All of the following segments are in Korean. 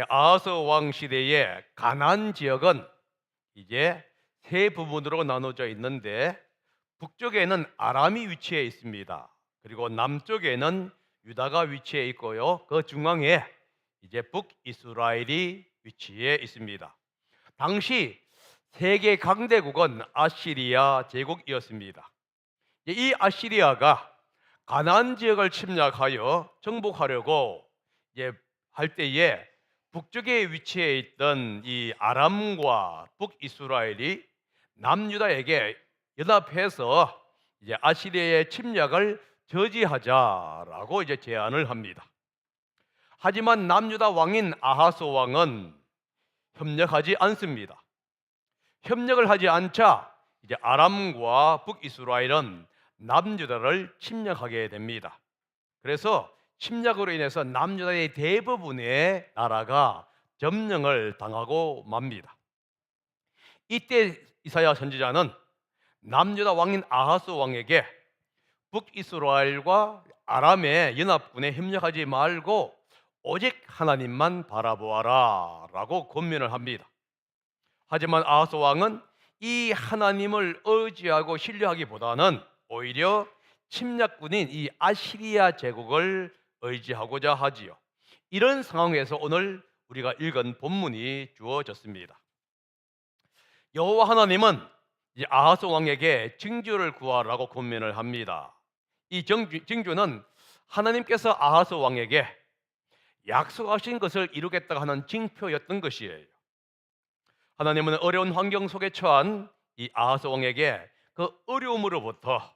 아하스 왕 시대의 가나안 지역은 이제 세 부분으로 나눠져 있는데, 북쪽에는 아람이 위치해 있습니다. 그리고 남쪽에는 유다가 위치해 있고요. 그 중앙에 이제 북이스라엘이 위치해 있습니다. 당시 세계 강대국은 아시리아 제국이었습니다. 이 아시리아가 가나안 지역을 침략하여 정복하려고 이제 할 때에, 북쪽에 위치해 있던 이 아람과 북이스라엘이 남유다에게 연합해서 이제 아시리아의 침략을 저지하자라고 이제 제안을 합니다. 하지만 남유다 왕인 아하스 왕은 협력하지 않습니다. 협력을 하지 않자 이제 아람과 북이스라엘은 남유다를 침략하게 됩니다. 그래서 침략으로 인해서 남유다의 대부분의 나라가 점령을 당하고 맙니다. 이때 이사야 선지자는 남유다 왕인 아하스 왕에게 북이스라엘과 아람의 연합군에 협력하지 말고 오직 하나님만 바라보아라 라고 권면을 합니다. 하지만 아하스 왕은 이 하나님을 의지하고 신뢰하기보다는 오히려 침략군인 이 아시리아 제국을 의지하고자 하지요. 이런 상황에서 오늘 우리가 읽은 본문이 주어졌습니다. 여호와 하나님은 이 아하스 왕에게 징조를 구하라고 권면을 합니다. 이 징조는 하나님께서 아하스 왕에게 약속하신 것을 이루겠다고 하는 징표였던 것이에요. 하나님은 어려운 환경 속에 처한 이 아하스 왕에게 그 어려움으로부터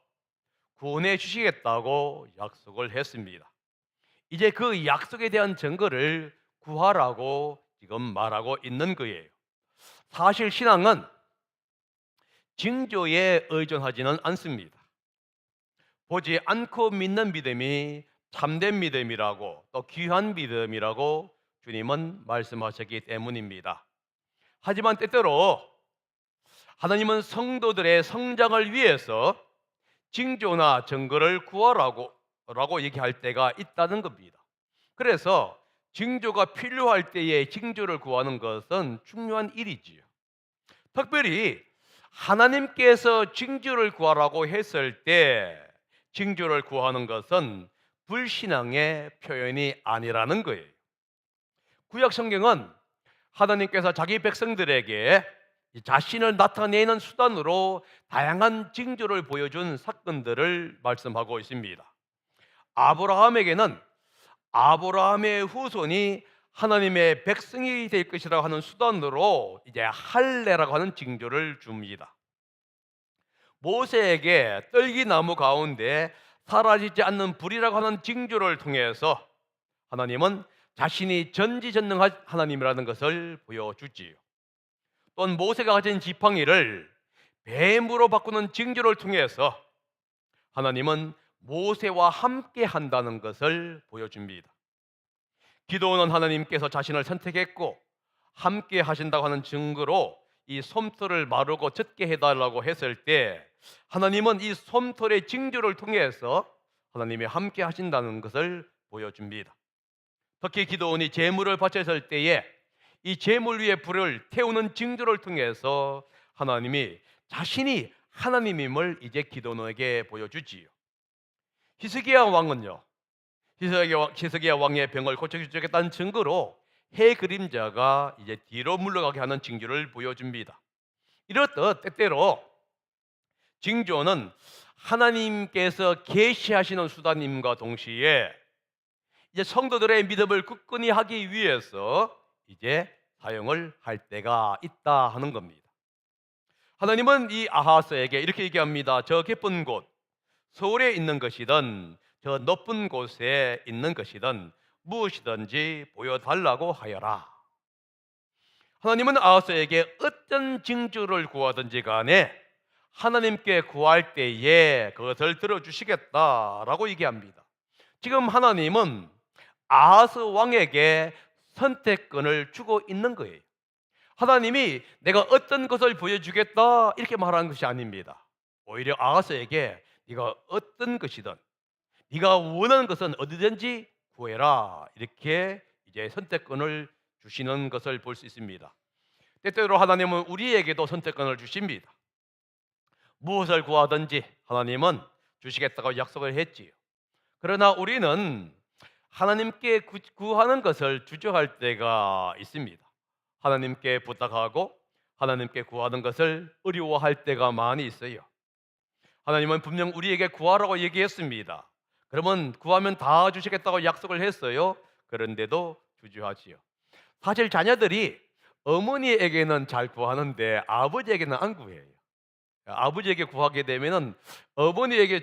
구원해 주시겠다고 약속을 했습니다. 이제 그 약속에 대한 증거를 구하라고 지금 말하고 있는 거예요. 사실 신앙은 징조에 의존하지는 않습니다. 보지 않고 믿는 믿음이 참된 믿음이라고, 또 귀한 믿음이라고 주님은 말씀하셨기 때문입니다. 하지만 때때로 하나님은 성도들의 성장을 위해서 징조나 증거를 구하라고 얘기할 때가 있다는 겁니다. 그래서 징조가 필요할 때에 징조를 구하는 것은 중요한 일이지요. 특별히 하나님께서 징조를 구하라고 했을 때 징조를 구하는 것은 불신앙의 표현이 아니라는 거예요. 구약 성경은 하나님께서 자기 백성들에게 자신을 나타내는 수단으로 다양한 징조를 보여준 사건들을 말씀하고 있습니다. 아브라함에게는 아브라함의 후손이 하나님의 백성이 될 것이라고 하는 수단으로 이제 할례라고 하는 징조를 줍니다. 모세에게 떨기나무 가운데 사라지지 않는 불이라고 하는 징조를 통해서 하나님은 자신이 전지전능한 하나님이라는 것을 보여주지요. 또한 모세가 가진 지팡이를 뱀으로 바꾸는 징조를 통해서 하나님은 모세와 함께 한다는 것을 보여줍니다. 기도원은 하나님께서 자신을 선택했고 함께 하신다고 하는 증거로 이 솜털을 마르고 젖게 해달라고 했을 때, 하나님은 이 솜털의 징조를 통해서 하나님이 함께 하신다는 것을 보여줍니다. 특히 기도원이 제물을 바쳤을 때에 이 제물 위에 불을 태우는 징조를 통해서 하나님이 자신이 하나님임을 이제 기도원에게 보여주지요. 히스기야 왕은요, 히스기야 왕의 병을 고쳐주겠다는 증거로 해 그림자가 이제 뒤로 물러가게 하는 징조를 보여줍니다. 이렇듯 때때로 징조는 하나님께서 계시하시는 수단임과 동시에 이제 성도들의 믿음을 굳건히 하기 위해서 이제 사용을 할 때가 있다 하는 겁니다. 하나님은 이 아하스에게 이렇게 얘기합니다. 저 깊은 곳, 서울에 있는 것이든 저 높은 곳에 있는 것이든 무엇이든지 보여달라고 하여라. 하나님은 아하스에게 어떤 징조를 구하든지 간에 하나님께 구할 때에 그것을 들어주시겠다라고 얘기합니다. 지금 하나님은 아하스 왕에게 선택권을 주고 있는 거예요. 하나님이 내가 어떤 것을 보여주겠다 이렇게 말하는 것이 아닙니다. 오히려 아하스에게 네가 어떤 것이든 네가 원하는 것은 어디든지 구해라 이렇게 이제 선택권을 주시는 것을 볼 수 있습니다. 때때로 하나님은 우리에게도 선택권을 주십니다. 무엇을 구하든지 하나님은 주시겠다고 약속을 했지요. 그러나 우리는 하나님께 구하는 것을 주저할 때가 있습니다. 하나님께 부탁하고 하나님께 구하는 것을 어려워할 때가 많이 있어요. 하나님은 분명 우리에게 구하라고 얘기했습니다. 그러면 구하면 다 주시겠다고 약속을 했어요. 그런데도 주저하지요. 사실 자녀들이 어머니에게는 잘 구하는데 아버지에게는 안 구해요. 아버지에게 구하게 되면은 어머니에게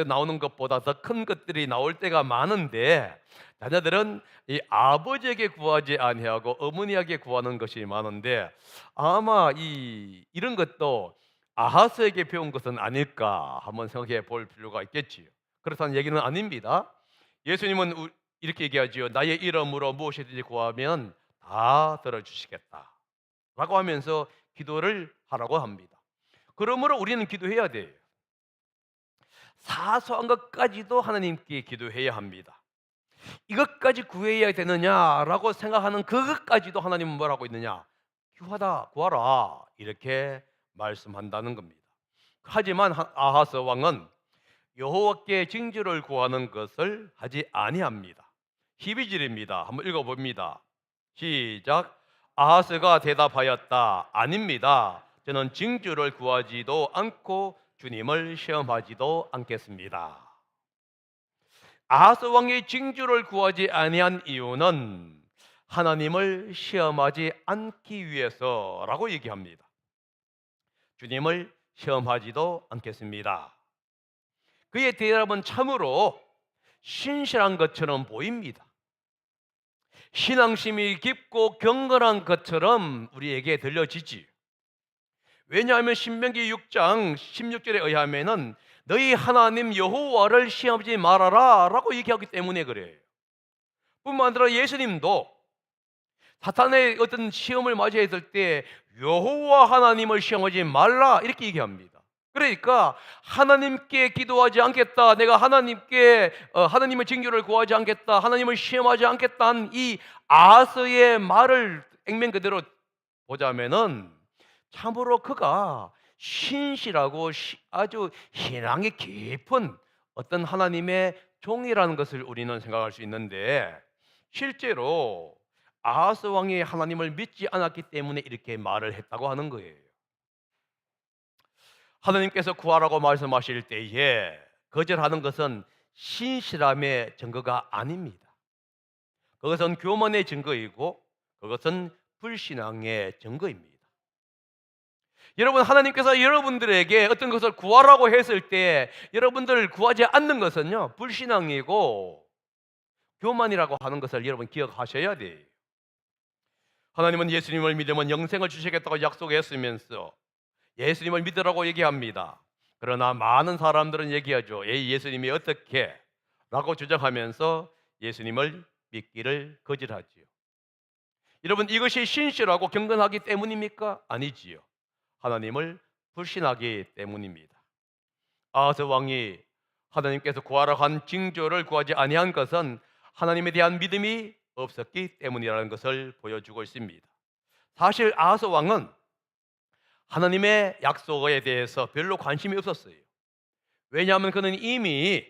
나오는 것보다 더 큰 것들이 나올 때가 많은데, 자녀들은 이 아버지에게 구하지 아니하고 어머니에게 구하는 것이 많은데, 아마 이런 것도 아하스에게 배운 것은 아닐까 한번 생각해 볼 필요가 있겠지요. 그렇다는 얘기는 아닙니다. 예수님은 이렇게 얘기하지요. 나의 이름으로 무엇이든지 구하면 다 들어주시겠다 라고 하면서 기도를 하라고 합니다. 그러므로 우리는 기도해야 돼요. 사소한 것까지도 하나님께 기도해야 합니다. 이것까지 구해야 되느냐라고 생각하는 그것까지도 하나님은 뭐라고 있느냐? 구하라 이렇게 말씀한다는 겁니다. 하지만 아하스 왕은 여호와께 징조를 구하는 것을 하지 아니합니다. 12절입니다. 한번 읽어봅니다. 시작. 아하스가 대답하였다. 아닙니다. 저는 징조를 구하지도 않고 주님을 시험하지도 않겠습니다. 아하스 왕이 징조를 구하지 아니한 이유는 하나님을 시험하지 않기 위해서라고 얘기합니다. 주님을 시험하지도 않겠습니다. 그의 대답은 참으로 신실한 것처럼 보입니다. 신앙심이 깊고 경건한 것처럼 우리에게 들려지지. 왜냐하면 신명기 6장 16절에 의하면은 너희 하나님 여호와를 시험하지 말아라 라고 얘기하기 때문에 그래요. 뿐만 아니라 예수님도 사탄의 어떤 시험을 맞이했을 때 여호와 하나님을 시험하지 말라 이렇게 얘기합니다. 그러니까 하나님께 기도하지 않겠다, 내가 하나님께 하나님의 징조를 구하지 않겠다, 하나님을 시험하지 않겠다는 이 아하스의 말을 액면 그대로 보자면은 참으로 그가 신실하고 아주 신앙이 깊은 어떤 하나님의 종이라는 것을 우리는 생각할 수 있는데, 실제로 아하스 왕이 하나님을 믿지 않았기 때문에 이렇게 말을 했다고 하는 거예요. 하나님께서 구하라고 말씀하실 때에 거절하는 것은 신실함의 증거가 아닙니다. 그것은 교만의 증거이고 그것은 불신앙의 증거입니다. 여러분, 하나님께서 여러분들에게 어떤 것을 구하라고 했을 때 여러분들 구하지 않는 것은요 불신앙이고 교만이라고 하는 것을 여러분 기억하셔야 돼요. 하나님은 예수님을 믿으면 영생을 주시겠다고 약속했으면서 예수님을 믿으라고 얘기합니다. 그러나 많은 사람들은 얘기하죠. 예수님이 어떻게? 라고 주장하면서 예수님을 믿기를 거절하지요. 여러분, 이것이 신실하고 경건하기 때문입니까? 아니지요. 하나님을 불신하기 때문입니다. 아하스 왕이 하나님께서 구하라고 한 징조를 구하지 아니한 것은 하나님에 대한 믿음이 없었기 때문이라는 것을 보여주고 있습니다. 사실 아하스 왕은 하나님의 약속에 대해서 별로 관심이 없었어요. 왜냐하면 그는 이미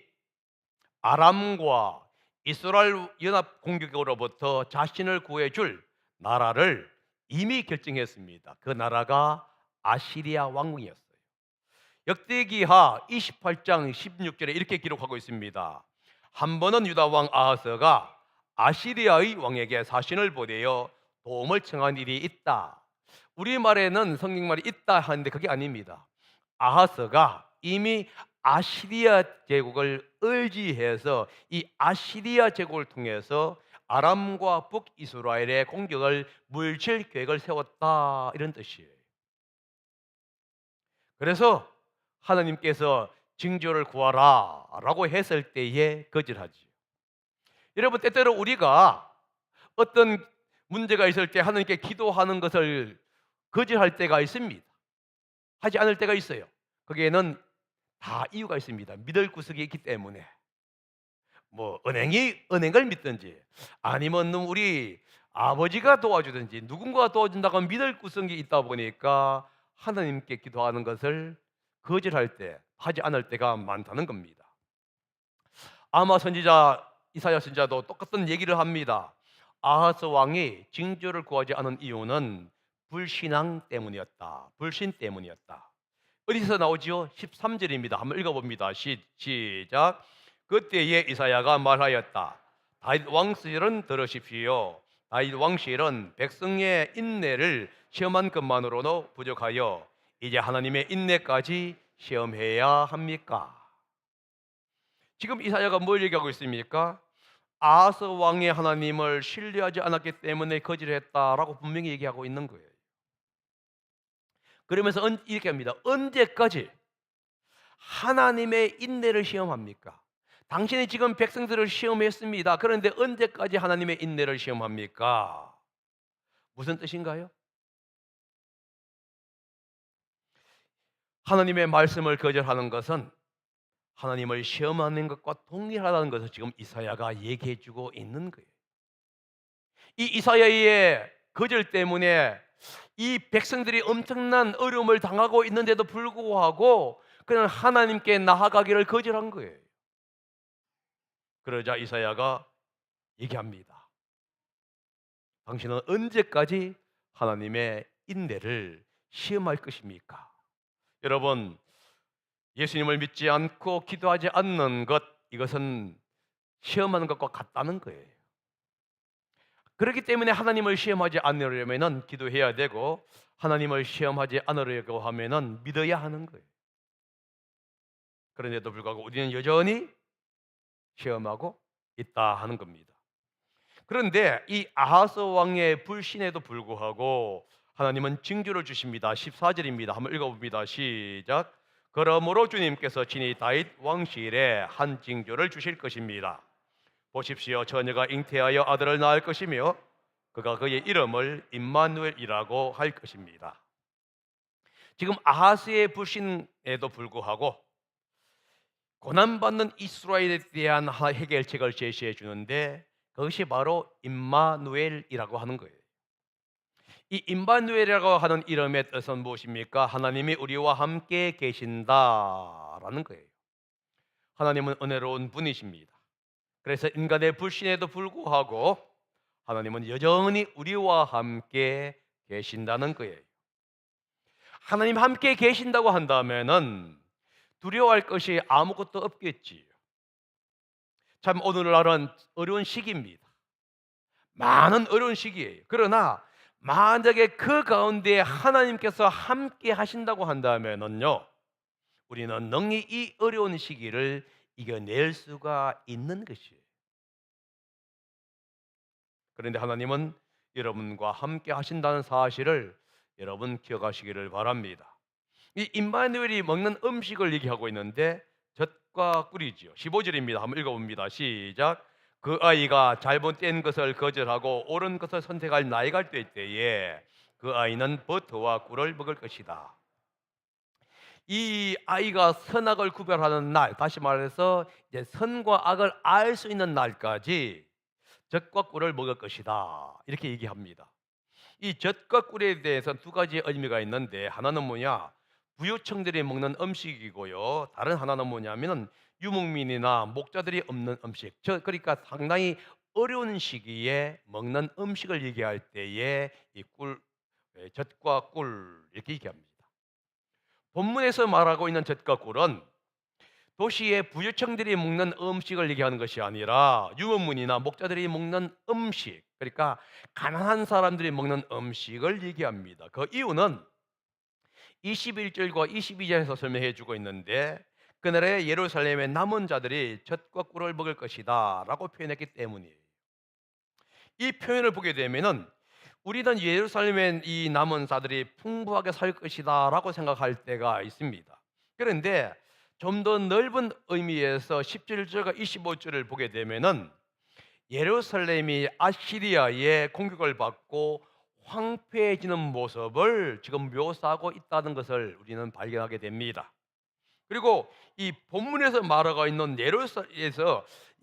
아람과 이스라엘 연합 공격으로부터 자신을 구해줄 나라를 이미 결정했습니다. 그 나라가 아시리아 왕궁이었어요. 역대기하 28장 16절에 이렇게 기록하고 있습니다. 한 번은 유다 왕 아하스가 아시리아의 왕에게 사신을 보내어 도움을 청한 일이 있다. 우리말에는 성경말이 있다 하는데 그게 아닙니다. 아하스가 이미 아시리아 제국을 의지해서 이 아시리아 제국을 통해서 아람과 북이스라엘의 공격을 물칠 계획을 세웠다, 이런 뜻이에요. 그래서 하나님께서 징조를 구하라 라고 했을 때에 거절하지. 여러분, 때때로 우리가 어떤 문제가 있을 때 하나님께 기도하는 것을 거절할 때가 있습니다. 하지 않을 때가 있어요. 거기에는 다 이유가 있습니다. 믿을 구석이 있기 때문에. 뭐 은행을 믿든지 아니면 우리 아버지가 도와주든지 누군가가 도와준다고 믿을 구성이 있다 보니까 하나님께 기도하는 것을 거절할 때, 하지 않을 때가 많다는 겁니다. 아마 선지자 이사야 선지자도 똑같은 얘기를 합니다. 아하스 왕이 징조를 구하지 않은 이유는 불신앙 때문이었다. 불신 때문이었다. 어디서 나오지요? 13절입니다. 한번 읽어봅니다. 시작. 그때에 이사야가 말하였다. 다윗 왕실은 들으십시오. 다윗 왕실은 백성의 인내를 시험한 것만으로도 부족하여 이제 하나님의 인내까지 시험해야 합니까? 지금 이사야가 뭘 얘기하고 있습니까? 아하스 왕의 하나님을 신뢰하지 않았기 때문에 거절했다라고 분명히 얘기하고 있는 거예요. 그러면서 이렇게 합니다. 언제까지 하나님의 인내를 시험합니까? 당신이 지금 백성들을 시험했습니다. 그런데 언제까지 하나님의 인내를 시험합니까? 무슨 뜻인가요? 하나님의 말씀을 거절하는 것은 하나님을 시험하는 것과 동일하다는 것을 지금 이사야가 얘기해 주고 있는 거예요. 이 이사야의 거절 때문에 이 백성들이 엄청난 어려움을 당하고 있는데도 불구하고 그는 하나님께 나아가기를 거절한 거예요. 그러자 이사야가 얘기합니다. 당신은 언제까지 하나님의 인내를 시험할 것입니까? 여러분, 예수님을 믿지 않고 기도하지 않는 것, 이것은 시험하는 것과 같다는 거예요. 그렇기 때문에 하나님을 시험하지 않으려면 기도해야 되고, 하나님을 시험하지 않으려고 하면 믿어야 하는 거예요. 그런데도 불구하고 우리는 여전히 시험하고 있다 하는 겁니다. 그런데 이 아하스 왕의 불신에도 불구하고 하나님은 징조를 주십니다. 14절입니다. 한번 읽어봅니다. 시작. 그러므로 주님께서 친히 다윗 왕실에 한 징조를 주실 것입니다. 보십시오. 처녀가 잉태하여 아들을 낳을 것이며 그가 그의 이름을 임마누엘이라고 할 것입니다. 지금 아하스의 불신에도 불구하고 고난받는 이스라엘에 대한 해결책을 제시해 주는데 그것이 바로 임마누엘이라고 하는 거예요. 이 임마누엘이라고 하는 이름의 뜻은 무엇입니까? 하나님이 우리와 함께 계신다라는 거예요. 하나님은 은혜로운 분이십니다. 그래서 인간의 불신에도 불구하고 하나님은 여전히 우리와 함께 계신다는 거예요. 하나님 함께 계신다고 한다면은 두려워할 것이 아무것도 없겠지요. 참 오늘날은 어려운 시기입니다. 많은 어려운 시기예요. 그러나 만약에 그 가운데 하나님께서 함께 하신다고 한다면은요, 우리는 능히 이 어려운 시기를 이겨낼 수가 있는 것이에요. 그런데 하나님은 여러분과 함께 하신다는 사실을 여러분 기억하시기를 바랍니다. 이 임마누엘이 먹는 음식을 얘기하고 있는데 젖과 꿀이지요. 15절입니다. 한번 읽어봅니다. 시작. 그 아이가 잘못된 것을 거절하고 옳은 것을 선택할 나이가 될 때에 그 아이는 버터와 꿀을 먹을 것이다. 이 아이가 선악을 구별하는 날, 다시 말해서 이제 선과 악을 알 수 있는 날까지 젖과 꿀을 먹을 것이다. 이렇게 얘기합니다. 이 젖과 꿀에 대해서 두 가지 의미가 있는데 하나는 뭐냐? 부유층들이 먹는 음식이고요. 다른 하나는 뭐냐면은 유목민이나 목자들이 없는 음식. 그러니까 상당히 어려운 시기에 먹는 음식을 얘기할 때에 이 젖과 꿀 이렇게 얘기합니다. 본문에서 말하고 있는 젖과 꿀은 도시의 부유층들이 먹는 음식을 얘기하는 것이 아니라 유목민이나 목자들이 먹는 음식, 그러니까 가난한 사람들이 먹는 음식을 얘기합니다. 그 이유는 21절과 22절에서 설명해 주고 있는데 그날에 예루살렘의 남은 자들이 젖과 꿀을 먹을 것이다 라고 표현했기 때문이에요. 이 표현을 보게 되면은 우리는 예루살렘의 이 남은 자들이 풍부하게 살 것이다 라고 생각할 때가 있습니다. 그런데 좀 더 넓은 의미에서 17절과 25절을 보게 되면은 예루살렘이 아시리아의 공격을 받고 황폐해지는 모습을 지금 묘사하고 있다는 것을 우리는 발견하게 됩니다. 그리고 이 본문에서 말하고 있는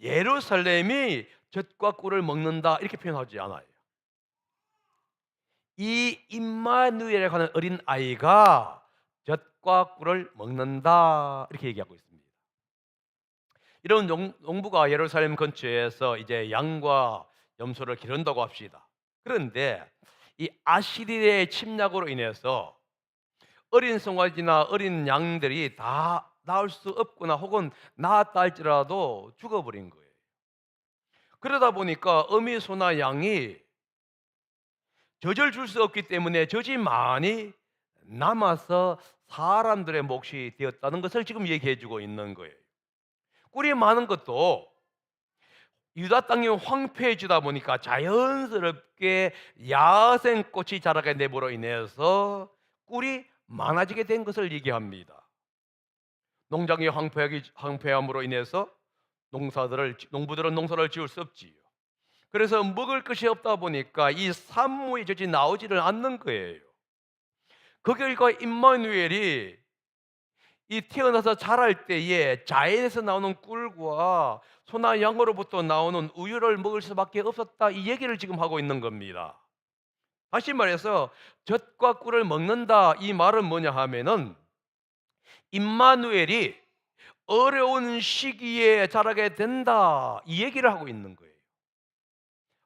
예루살렘이 젖과 꿀을 먹는다 이렇게 표현하지 않아요. 이 임마누엘에 관한 어린 아이가 젖과 꿀을 먹는다 이렇게 얘기하고 있습니다. 이런 농부가 예루살렘 근처에서 이제 양과 염소를 기른다고 합시다. 그런데 이 아시리의 침략으로 인해서 어린 송아지나 어린 양들이 다 나올 수 없거나 혹은 낳았다 할지라도 죽어버린 거예요. 그러다 보니까 어미 소나 양이 젖을 줄 수 없기 때문에 젖이 많이 남아서 사람들의 몫이 되었다는 것을 지금 얘기해 주고 있는 거예요. 꿀이 많은 것도 유다 땅이 황폐해지다 보니까 자연스럽게 야생꽃이 자라게 됨으로 인해서 꿀이 많아지게 된 것을 얘기합니다. 농장이 황폐함으로 인해서 농부들은 농사를 지을 수 없지요. 그래서 먹을 것이 없다 보니까 이 산모의 젖이 나오지를 않는 거예요. 그 결과 임마누엘이 이 태어나서 자랄 때에 자연에서 나오는 꿀과 소나 양으로부터 나오는 우유를 먹을 수밖에 없었다, 이 얘기를 지금 하고 있는 겁니다. 다시 말해서 젖과 꿀을 먹는다, 이 말은 뭐냐 하면은 임마누엘이 어려운 시기에 자라게 된다, 이 얘기를 하고 있는 거예요.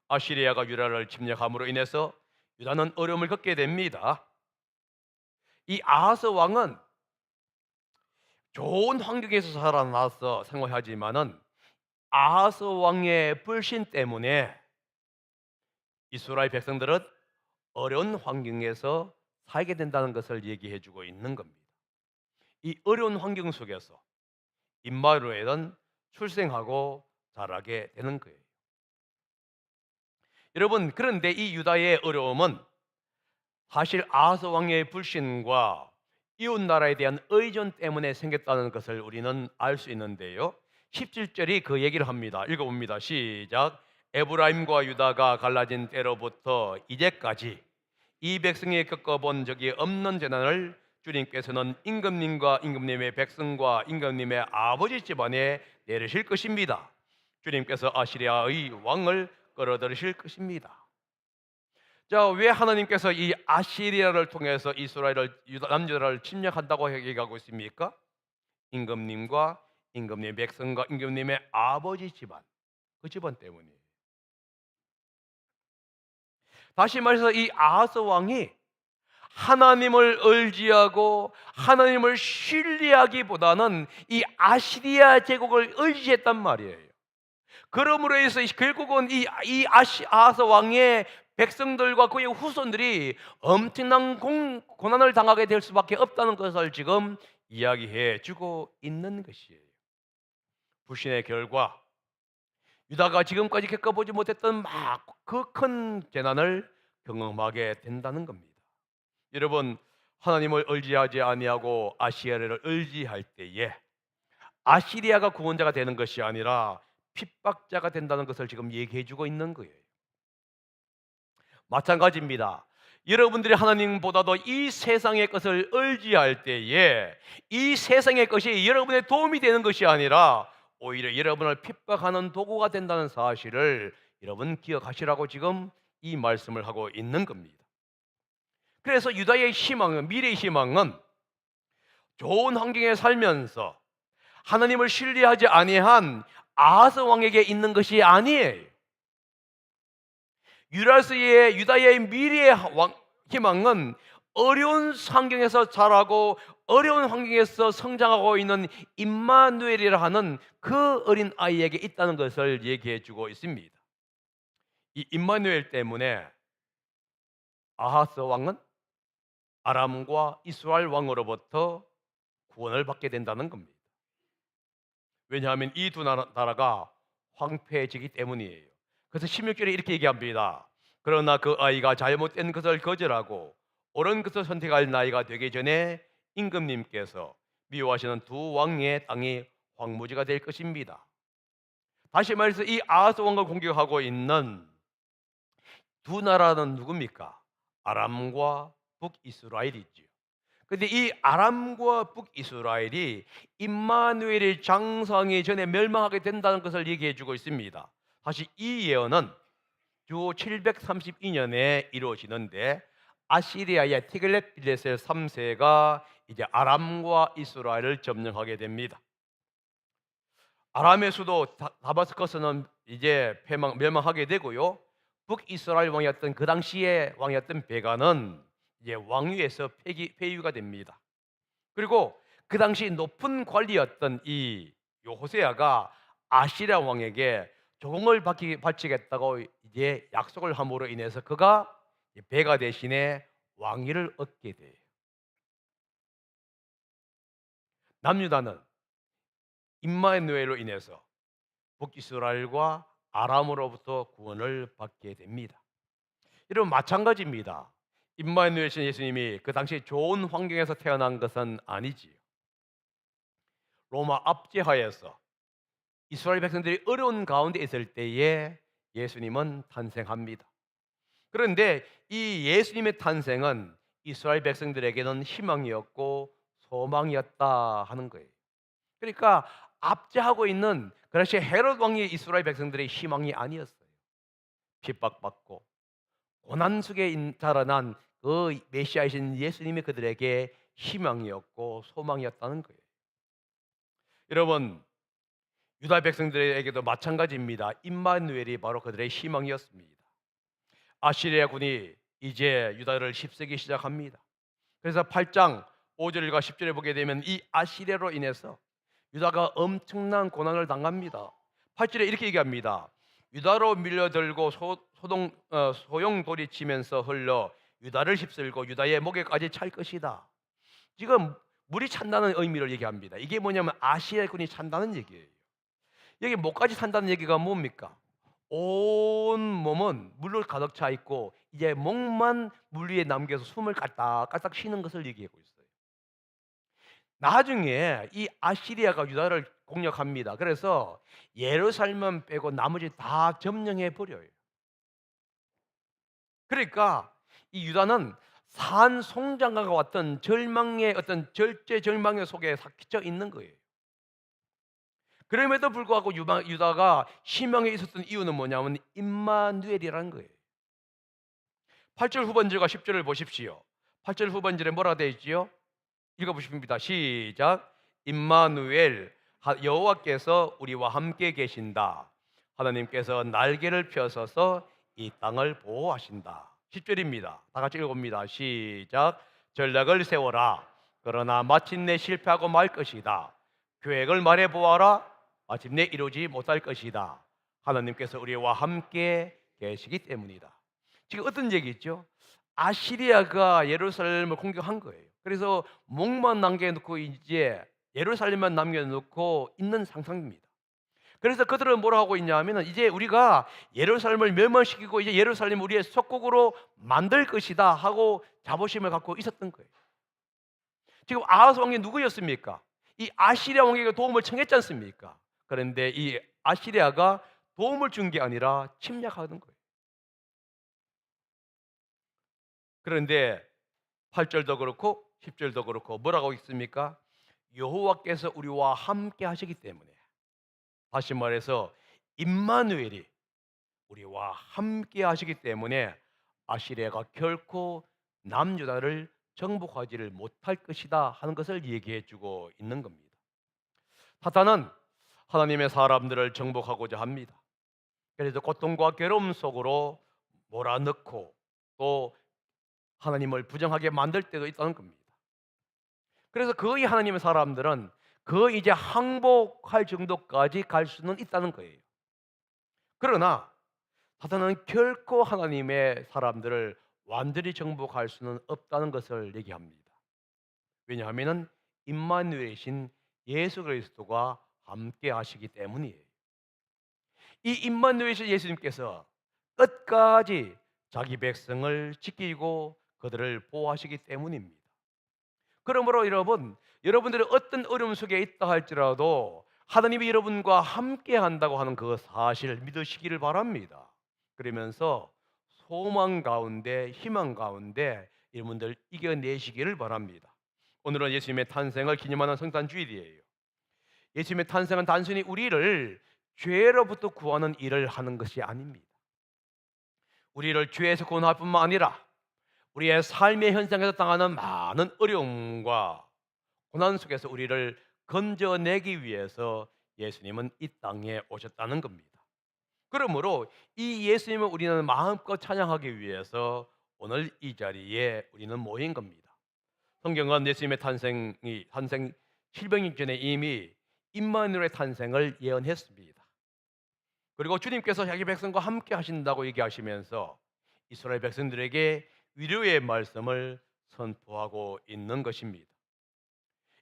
아시리아가 유다를 침략함으로 인해서 유다는 어려움을 겪게 됩니다. 이 아하스 왕은 좋은 환경에서 살아나서 생활하지만은 아하스 왕의 불신 때문에 이스라엘 백성들은 어려운 환경에서 살게 된다는 것을 얘기해 주고 있는 겁니다. 이 어려운 환경 속에서 임마누엘은 출생하고 자라게 되는 거예요. 여러분, 그런데 이 유다의 어려움은 사실 아하스 왕의 불신과 이웃 나라에 대한 의존 때문에 생겼다는 것을 우리는 알 수 있는데요. 17절이 그 얘기를 합니다. 읽어봅니다. 시작. 에브라임과 유다가 갈라진 때로부터 이제까지 이 백성이 겪어본 적이 없는 재난을 주님께서는 임금님과 임금님의 백성과 임금님의 아버지 집안에 내리실 것입니다. 주님께서 아시리아의 왕을 끌어들이실 것입니다. 자, 왜 하나님께서 이 아시리아를 통해서 이스라엘을 남유다를 침략한다고 얘기하고 있습니까? 임금님과 임금님의 백성과 임금님의 아버지 집안, 그 집안 때문이에요. 다시 말해서 이 아하스 왕이 하나님을 의지하고 하나님을 신뢰하기보다는 이 아시리아 제국을 의지했단 말이에요. 그러므로 해서 결국은 아하스 왕의 백성들과 그의 후손들이 엄청난 고난을 당하게 될 수밖에 없다는 것을 지금 이야기해 주고 있는 것이에요. 불신의 결과 유다가 지금까지 겪어보지 못했던 막 그 큰 재난을 경험하게 된다는 겁니다. 여러분, 하나님을 의지하지 아니하고 아시리아를 의지할 때에 아시리아가 구원자가 되는 것이 아니라 핍박자가 된다는 것을 지금 얘기해 주고 있는 거예요. 마찬가지입니다. 여러분들이 하나님보다도 이 세상의 것을 의지할 때에 이 세상의 것이 여러분의 도움이 되는 것이 아니라 오히려 여러분을 핍박하는 도구가 된다는 사실을 여러분 기억하시라고 지금 이 말씀을 하고 있는 겁니다. 그래서 유다의 희망은, 미래의 희망은 좋은 환경에 살면서 하나님을 신뢰하지 아니한 아하스 왕에게 있는 것이 아니에요. 유다의 미래의 희망은 어려운 환경에서 자라고 어려운 환경에서 성장하고 있는 임마누엘이라 하는 그 어린 아이에게 있다는 것을 얘기해 주고 있습니다. 이 임마누엘 때문에 아하스 왕은 아람과 이스라엘 왕으로부터 구원을 받게 된다는 겁니다. 왜냐하면 이 두 나라가 황폐해지기 때문이에요. 그래서 16절에 이렇게 얘기합니다. 그러나 그 아이가 잘못된 것을 거절하고 옳은 것을 선택할 나이가 되기 전에 임금님께서 미워하시는 두 왕의 땅이 황무지가 될 것입니다. 다시 말해서 이 아하스 왕을 공격하고 있는 두 나라는 누굽니까? 아람과 북이스라엘이지요. 근데 이 아람과 북이스라엘이 임마누엘이 장성하기 전에 멸망하게 된다는 것을 얘기해 주고 있습니다. 사실 이 예언은 주 732년에 이루어지는데 아시리아의 티글렛빌레셀 3세가 이제 아람과 이스라엘을 점령하게 됩니다. 아람의 수도 다마스커스는 이제 멸망하게 되고요. 북이스라엘 왕이었던 그 당시의 왕이었던 베가는 이제 왕위에서 폐위가 됩니다. 그리고 그 당시 높은 관리였던 이 호세아가 아시리아 왕에게 조공을 바치겠다고 이제 약속을 함으로 인해서 그가 베가 대신에 왕위를 얻게 돼요. 남유다는 임마누엘로 인해서 북이스라엘과 아람으로부터 구원을 받게 됩니다. 여러분 마찬가지입니다. 임마누엘이신 예수님이 그 당시 좋은 환경에서 태어난 것은 아니지요. 로마 압제하에서 이스라엘 백성들이 어려운 가운데 있을 때에 예수님은 탄생합니다. 그런데 이 예수님의 탄생은 이스라엘 백성들에게는 희망이었고 소망이었다 하는 거예요. 그러니까 압제하고 있는 그 당시 헤롯 왕이 이스라엘 백성들의 희망이 아니었어요. 핍박받고 고난 속에 자라난 그 메시아이신 예수님이 그들에게 희망이었고 소망이었다는 거예요. 여러분 유다 백성들에게도 마찬가지입니다. 임마누엘이 바로 그들의 희망이었습니다. 아시리아 군이 이제 유다를 휩쓰기 시작합니다. 그래서 8장 5절과 10절에 보게 되면 이 아시리아로 인해서 유다가 엄청난 고난을 당합니다. 8절에 이렇게 얘기합니다. 유다로 밀려들고 소용돌이치면서 흘러 유다를 휩쓸고 유다의 목에까지 찰 것이다. 지금 물이 찬다는 의미를 얘기합니다. 이게 뭐냐면 아시리아 군이 찬다는 얘기예요. 여기 목까지 찬다는 얘기가 뭡니까? 온 몸은 물로 가득 차 있고 이제 목만 물 위에 남겨서 숨을 까딱까딱 쉬는 것을 얘기하고 있어요. 나중에 이 아시리아가 유다를 공격합니다. 그래서 예루살렘만 빼고 나머지 다 점령해 버려요. 그러니까 이 유다는 산송장과 같은 절망의 어떤 절제절망의 속에 삭히쳐 있는 거예요. 그럼에도 불구하고 유다가 희망에 있었던 이유는 뭐냐면 임마누엘이라는 거예요. 8절 후반절과 10절을 보십시오. 8절 후반절에 뭐라 되어 있지요? 읽어보십니다. 시작. 임마누엘 여호와께서 우리와 함께 계신다. 하나님께서 날개를 펴서서 이 땅을 보호하신다. 10절입니다. 다 같이 읽어봅니다. 시작. 전략을 세워라. 그러나 마침내 실패하고 말 것이다. 계획을 말해 보아라. 마침내 이루지 못할 것이다. 하나님께서 우리와 함께 계시기 때문이다. 지금 어떤 얘기죠? 아시리아가 예루살렘을 공격한 거예요. 그래서 목만 남겨놓고 이제 예루살렘만 남겨놓고 있는 상황입니다. 그래서 그들은 뭐라 하고 있냐면은 이제 우리가 예루살렘을 멸망시키고 이제 예루살렘을 우리의 속국으로 만들 것이다 하고 자부심을 갖고 있었던 거예요. 지금 아하스 왕이 누구였습니까? 이 아시리아 왕에게 도움을 청했지 않습니까? 그런데 이 아시리아가 도움을 준 게 아니라 침략하는 거예요. 그런데 8절도 그렇고 10절도 그렇고 뭐라고 있습니까? 여호와께서 우리와 함께 하시기 때문에, 다시 말해서 임마누엘이 우리와 함께 하시기 때문에 아시리아가 결코 남유다를 정복하지를 못할 것이다 하는 것을 얘기해 주고 있는 겁니다. 사탄은 하나님의 사람들을 정복하고자 합니다. 그래서 고통과 괴로움 속으로 몰아넣고 또 하나님을 부정하게 만들 때도 있다는 겁니다. 그래서 거의 하나님의 사람들은 그 이제 항복할 정도까지 갈 수는 있다는 거예요. 그러나 사탄은 결코 하나님의 사람들을 완전히 정복할 수는 없다는 것을 얘기합니다. 왜냐하면 임마누엘이신 예수 그리스도가 함께 하시기 때문이에요. 이 임마누엘이신 예수님께서 끝까지 자기 백성을 지키고 그들을 보호하시기 때문입니다. 그러므로 여러분들이 어떤 어려움 속에 있다 할지라도 하나님이 여러분과 함께 한다고 하는 그 사실을 믿으시기를 바랍니다. 그러면서 소망 가운데 희망 가운데 여러분들 이겨내시기를 바랍니다. 오늘은 예수님의 탄생을 기념하는 성탄 주일이에요. 예수님의 탄생은 단순히 우리를 죄로부터 구하는 일을 하는 것이 아닙니다. 우리를 죄에서 구원할 뿐만 아니라 우리의 삶의 현장에서 당하는 많은 어려움과 고난 속에서 우리를 건져내기 위해서 예수님은 이 땅에 오셨다는 겁니다. 그러므로 이 예수님을 우리는 마음껏 찬양하기 위해서 오늘 이 자리에 우리는 모인 겁니다. 성경은 예수님의 탄생 700년 전에 이미 임마누엘의 탄생을 예언했습니다. 그리고 주님께서 자기 백성과 함께 하신다고 얘기하시면서 이스라엘 백성들에게 위로의 말씀을 선포하고 있는 것입니다.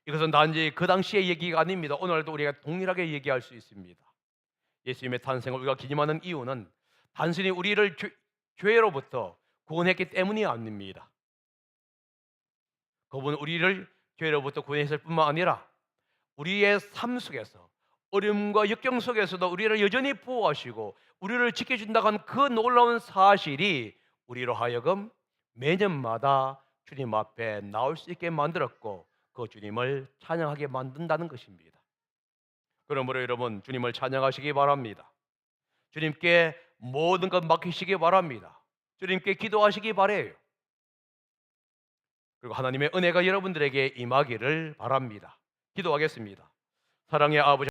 이것은 단지 그 당시의 얘기가 아닙니다. 오늘도 우리가 동일하게 얘기할 수 있습니다. 예수님의 탄생을 우리가 기념하는 이유는 단순히 우리를 죄로부터 구원했기 때문이 아닙니다. 그분은 우리를 죄로부터 구원했을 뿐만 아니라 우리의 삶 속에서 어려움과 역경 속에서도 우리를 여전히 보호하시고 우리를 지켜준다고 하는 그 놀라운 사실이 우리로 하여금 매년마다 주님 앞에 나올 수 있게 만들었고 그 주님을 찬양하게 만든다는 것입니다. 그러므로 여러분 주님을 찬양하시기 바랍니다. 주님께 모든 것 맡기시기 바랍니다. 주님께 기도하시기 바래요. 그리고 하나님의 은혜가 여러분들에게 임하기를 바랍니다. 기도하겠습니다. 사랑의 아버지